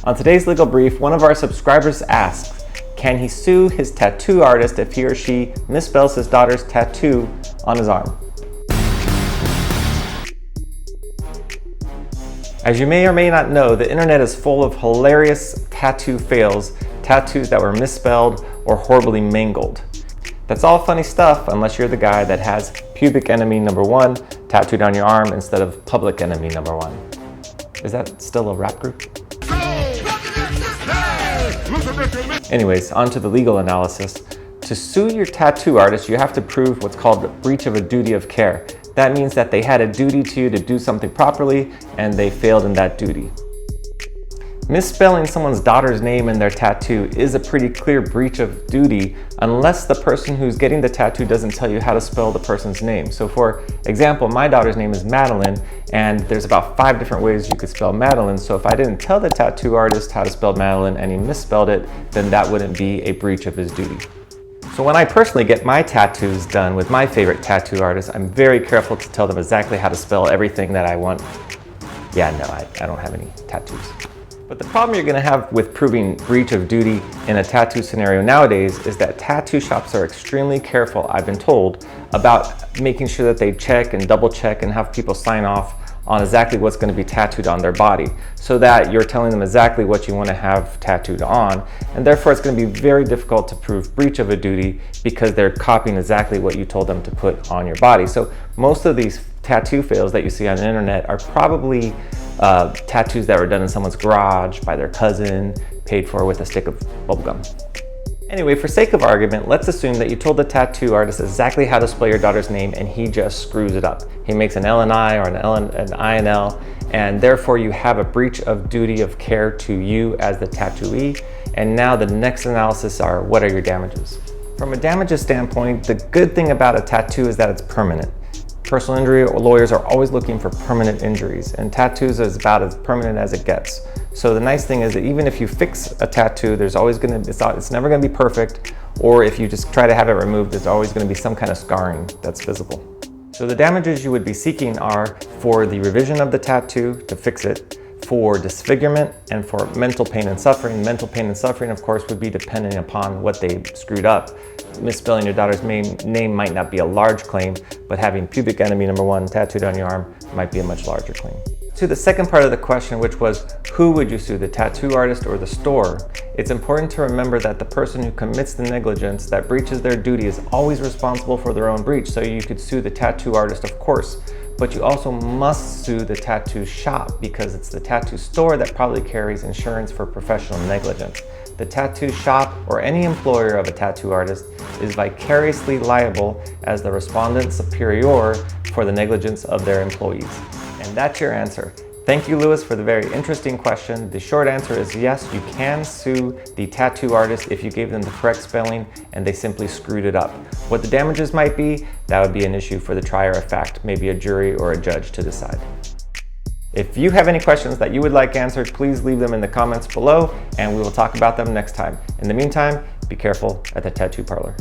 On today's legal brief, one of our subscribers asks, can he sue his tattoo artist if he or she misspells his daughter's tattoo on his arm? As you may or may not know, the internet is full of hilarious tattoo fails, tattoos that were misspelled or horribly mangled. That's all funny stuff unless you're the guy that has pubic enemy number 1 tattooed on your arm instead of public enemy number 1. Is that still a rap group? Anyways, on to the legal analysis. To sue your tattoo artist, you have to prove what's called a breach of a duty of care. That means that they had a duty to you to do something properly and they failed in that duty. Misspelling someone's daughter's name in their tattoo is a pretty clear breach of duty unless the person who's getting the tattoo doesn't tell you how to spell the person's name. So for example, my daughter's name is Madeline, and there's about 5 different ways you could spell Madeline. So if I didn't tell the tattoo artist how to spell Madeline and he misspelled it, then that wouldn't be a breach of his duty. So when I personally get my tattoos done with my favorite tattoo artist, I'm very careful to tell them exactly how to spell everything that I want. Yeah, no, I don't have any tattoos. But the problem you're going to have with proving breach of duty in a tattoo scenario nowadays is that tattoo shops are extremely careful, I've been told, about making sure that they check and double check and have people sign off on exactly what's going to be tattooed on their body, so that you're telling them exactly what you want to have tattooed on, and therefore it's going to be very difficult to prove breach of a duty because they're copying exactly what you told them to put on your body. So most of these tattoo fails that you see on the internet are probably tattoos that were done in someone's garage by their cousin, paid for with a stick of bubblegum. Anyway, for sake of argument, let's assume that you told the tattoo artist exactly how to spell your daughter's name and he just screws it up. He makes an L and I or an I and L, and therefore you have a breach of duty of care to you as the tattooee. And now the next analysis are, what are your damages? From a damages standpoint, the good thing about a tattoo is that it's permanent. Personal injury lawyers are always looking for permanent injuries, and tattoos is about as permanent as it gets. So the nice thing is that even if you fix a tattoo, it's never going to be perfect, or if you just try to have it removed, there's always going to be some kind of scarring that's visible. So the damages you would be seeking are for the revision of the tattoo to fix it, for disfigurement, and for mental pain and suffering. Mental pain and suffering, of course, would be depending upon what they screwed up. Misspelling your daughter's name might not be a large claim, but having pubic enemy number 1 tattooed on your arm might be a much larger claim. To the second part of the question, which was, who would you sue, the tattoo artist or the store? It's important to remember that the person who commits the negligence that breaches their duty is always responsible for their own breach. So you could sue the tattoo artist, of course, but you also must sue the tattoo shop because it's the tattoo store that probably carries insurance for professional negligence. The tattoo shop or any employer of a tattoo artist is vicariously liable as the respondent superior for the negligence of their employees. And that's your answer. Thank you, Lewis, for the very interesting question. The short answer is yes, you can sue the tattoo artist if you gave them the correct spelling and they simply screwed it up. What the damages might be, that would be an issue for the trier of fact, maybe a jury or a judge to decide. If you have any questions that you would like answered, please leave them in the comments below and we will talk about them next time. In the meantime, be careful at the tattoo parlor.